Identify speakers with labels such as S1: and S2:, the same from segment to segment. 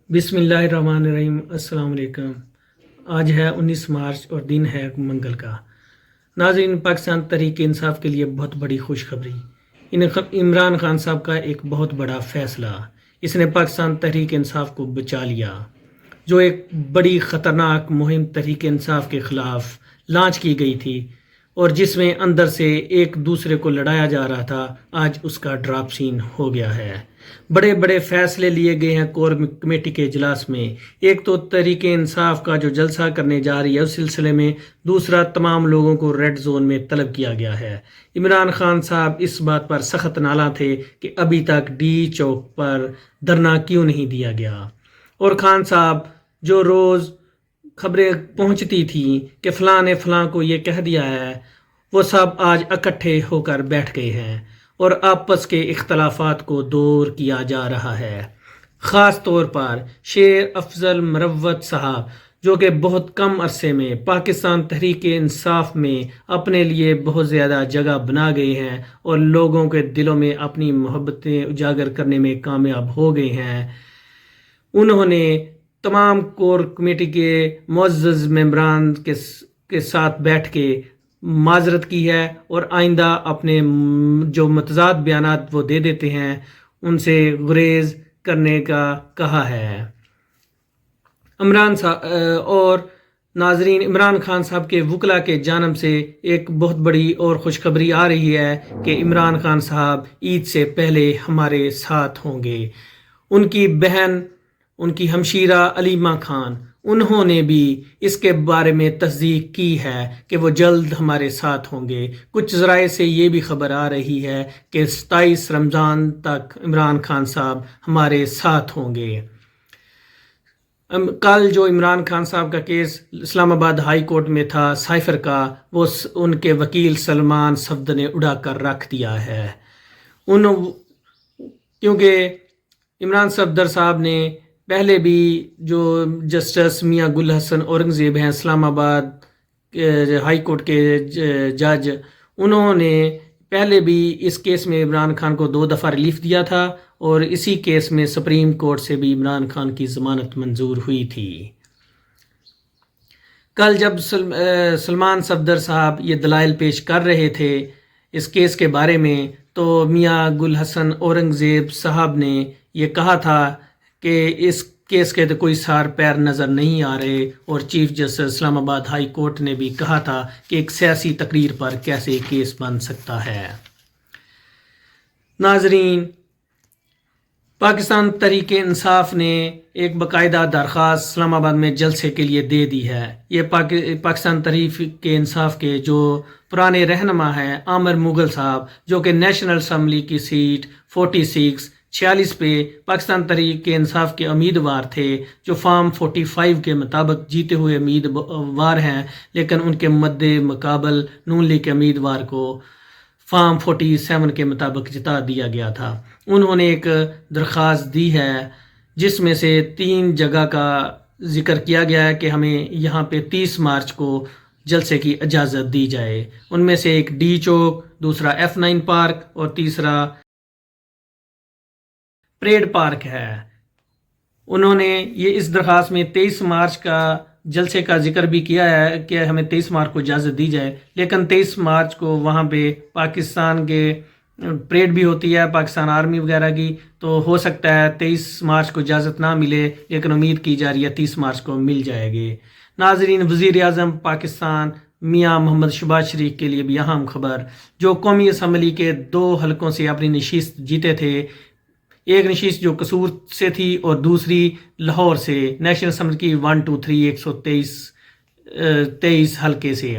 S1: بسم اللہ الرحمن الرحیم۔ السلام علیکم۔ آج ہے 19 مارچ اور دن ہے منگل کا۔ ناظرین، پاکستان تحریک انصاف کے لیے بہت بڑی خوشخبری۔ عمران خان صاحب کا ایک بہت بڑا فیصلہ، اس نے پاکستان تحریک انصاف کو بچا لیا، جو ایک بڑی خطرناک مہم تحریک انصاف کے خلاف لانچ کی گئی تھی اور جس میں اندر سے ایک دوسرے کو لڑایا جا رہا تھا، آج اس کا ڈراپ سین ہو گیا ہے۔ بڑے بڑے فیصلے لیے گئے ہیں کور کمیٹی کے اجلاس میں۔ ایک تو تحریک انصاف کا جو جلسہ کرنے جا رہی ہے اس سلسلے میں، دوسرا تمام لوگوں کو ریڈ زون میں طلب کیا گیا ہے۔ عمران خان صاحب اس بات پر سخت نالاں تھے کہ ابھی تک ڈی چوک پر دھرنا کیوں نہیں دیا گیا، اور خان صاحب جو روز خبریں پہنچتی تھیں کہ فلاں نے فلاں کو یہ کہہ دیا ہے، وہ سب آج اکٹھے ہو کر بیٹھ گئے ہیں اور آپس کے اختلافات کو دور کیا جا رہا ہے۔ خاص طور پر شیر افضل مروت صاحب، جو کہ بہت کم عرصے میں پاکستان تحریک انصاف میں اپنے لیے بہت زیادہ جگہ بنا گئے ہیں اور لوگوں کے دلوں میں اپنی محبتیں اجاگر کرنے میں کامیاب ہو گئے ہیں، انہوں نے تمام کور کمیٹی کے معزز ممبران کے ساتھ بیٹھ کے معذرت کی ہے اور آئندہ اپنے جو متضاد بیانات وہ دے دیتے ہیں ان سے گریز کرنے کا کہا ہے۔ اور ناظرین، عمران خان صاحب کے وکلاء کے جانب سے ایک بہت بڑی اور خوشخبری آ رہی ہے کہ عمران خان صاحب عید سے پہلے ہمارے ساتھ ہوں گے۔ ان کی بہن، ان کی ہمشیرہ علیمہ خان، انہوں نے بھی اس کے بارے میں تصدیق کی ہے کہ وہ جلد ہمارے ساتھ ہوں گے۔ کچھ ذرائع سے یہ بھی خبر آ رہی ہے کہ 27 رمضان تک عمران خان صاحب ہمارے ساتھ ہوں گے۔ کل جو عمران خان صاحب کا کیس اسلام آباد ہائی کورٹ میں تھا سائفر کا، وہ ان کے وکیل سلمان صفدر نے اڑا کر رکھ دیا ہے، کیونکہ عمران صفدر صاحب نے پہلے بھی جو جسٹس میاں گل حسن اورنگزیب ہیں اسلام آباد ہائی کورٹ کے جج، انہوں نے پہلے بھی اس کیس میں عمران خان کو 2 دفعہ ریلیف دیا تھا اور اسی کیس میں سپریم کورٹ سے بھی عمران خان کی ضمانت منظور ہوئی تھی۔ کل جب سلمان صفدر صاحب یہ دلائل پیش کر رہے تھے اس کیس کے بارے میں، تو میاں گل حسن اورنگزیب صاحب نے یہ کہا تھا کہ اس کیس کے تو کوئی سار پیر نظر نہیں آ رہے، اور چیف جسٹس اسلام آباد ہائی کورٹ نے بھی کہا تھا کہ ایک سیاسی تقریر پر کیسے کیس بن سکتا ہے۔ ناظرین، پاکستان تحریک انصاف نے ایک باقاعدہ درخواست اسلام آباد میں جلسے کے لیے دے دی ہے۔ یہ پاکستان تحریک انصاف کے جو پرانے رہنما ہیں عامر مغل صاحب، جو کہ نیشنل اسمبلی کی سیٹ 46 پہ پاکستان تحریک انصاف کے امیدوار تھے، جو فارم 45 کے مطابق جیتے ہوئے امیدوار ہیں، لیکن ان کے مد مقابل نون لیگ کے امیدوار کو فارم 47 کے مطابق جتا دیا گیا تھا۔ انہوں نے ایک درخواست دی ہے جس میں سے 3 جگہ کا ذکر کیا گیا ہے کہ ہمیں یہاں پہ 30 مارچ کو جلسے کی اجازت دی جائے۔ ان میں سے ایک ڈی چوک، دوسرا F9 پارک اور تیسرا پریڈ پارک ہے۔ انہوں نے یہ اس درخواست میں 23 مارچ کا جلسے کا ذکر بھی کیا ہے کہ ہمیں 23 مارچ کو اجازت دی جائے، لیکن 23 مارچ کو وہاں پہ پاکستان کے پریڈ بھی ہوتی ہے، پاکستان آرمی وغیرہ کی، تو ہو سکتا ہے 23 مارچ کو اجازت نہ ملے، لیکن امید کی جا رہی ہے 30 مارچ کو مل جائے گی۔ ناظرین، وزیر اعظم پاکستان میاں محمد شہباز شریف کے لیے بھی اہم خبر، جو قومی اسمبلی کے 2 حلقوں سے اپنی نشست جیتے تھے، ایک نشست جو قصور سے تھی اور دوسری لاہور سے، نیشنل اسمبلی کی 1 2 3 123 حلقے سے،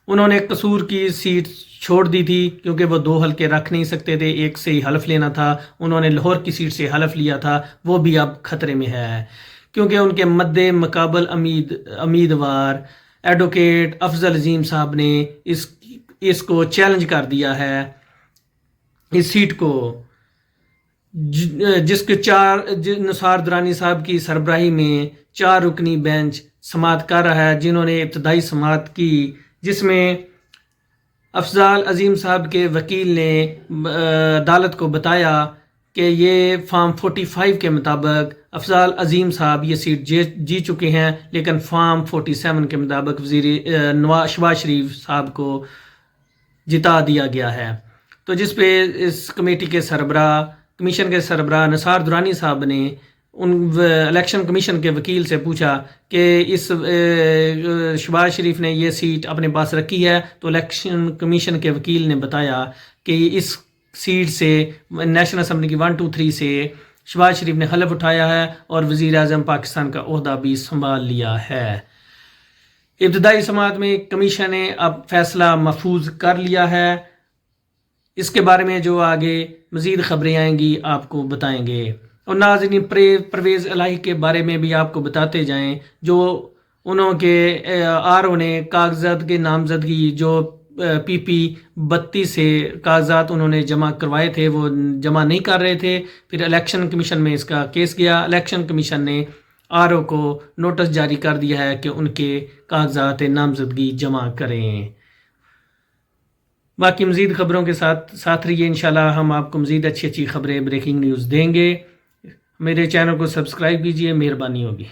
S1: انہوں نے قصور کی سیٹ چھوڑ دی تھی کیونکہ وہ 2 حلقے رکھ نہیں سکتے تھے، ایک سے ہی حلف لینا تھا۔ انہوں نے لاہور کی سیٹ سے حلف لیا تھا، وہ بھی اب خطرے میں ہے کیونکہ ان کے مد مقابل امیدوار ایڈوکیٹ افضل عظیم صاحب نے اس کو چیلنج کر دیا ہے، اس سیٹ کو، جس کے نثار درانی صاحب کی سربراہی میں 4 رکنی بینچ سماعت کر رہا ہے، جنہوں نے ابتدائی سماعت کی، جس میں افضل عظیم صاحب کے وکیل نے عدالت کو بتایا کہ یہ فارم 45 کے مطابق افضال عظیم صاحب یہ سیٹ جی چکے ہیں، لیکن فارم 47 کے مطابق شہباز شریف صاحب کو جتا دیا گیا ہے۔ تو جس پہ اس کمیٹی کے سربراہ کمیشن کے سربراہ نثار درانی صاحب نے الیکشن کمیشن کے وکیل سے پوچھا کہ اس شہباز شریف نے یہ سیٹ اپنے پاس رکھی ہے، تو الیکشن کمیشن کے وکیل نے بتایا کہ اس سیٹ سے نیشنل اسمبلی کی 1 2 3 سے شہباز شریف نے حلف اٹھایا ہے اور وزیر اعظم پاکستان کا عہدہ بھی سنبھال لیا ہے۔ ابتدائی سماعت میں کمیشن نے اب فیصلہ محفوظ کر لیا ہے۔ اس کے بارے میں جو آگے مزید خبریں آئیں گی آپ کو بتائیں گے، اور ناظرین پرویز الہی کے بارے میں بھی آپ کو بتاتے جائیں، جو انہوں کے RO نے کاغذات کے نامزدگی جو PP 32 سے کاغذات انہوں نے جمع کروائے تھے وہ جمع نہیں کر رہے تھے، پھر الیکشن کمیشن میں اس کا کیس گیا۔ الیکشن کمیشن نے RO کو نوٹس جاری کر دیا ہے کہ ان کے کاغذات نامزدگی جمع کریں۔ باقی مزید خبروں کے ساتھ رہیے، انشاءاللہ ہم آپ کو مزید اچھی خبریں بریکنگ نیوز دیں گے۔ میرے چینل کو سبسکرائب کیجیے، مہربانی ہوگی۔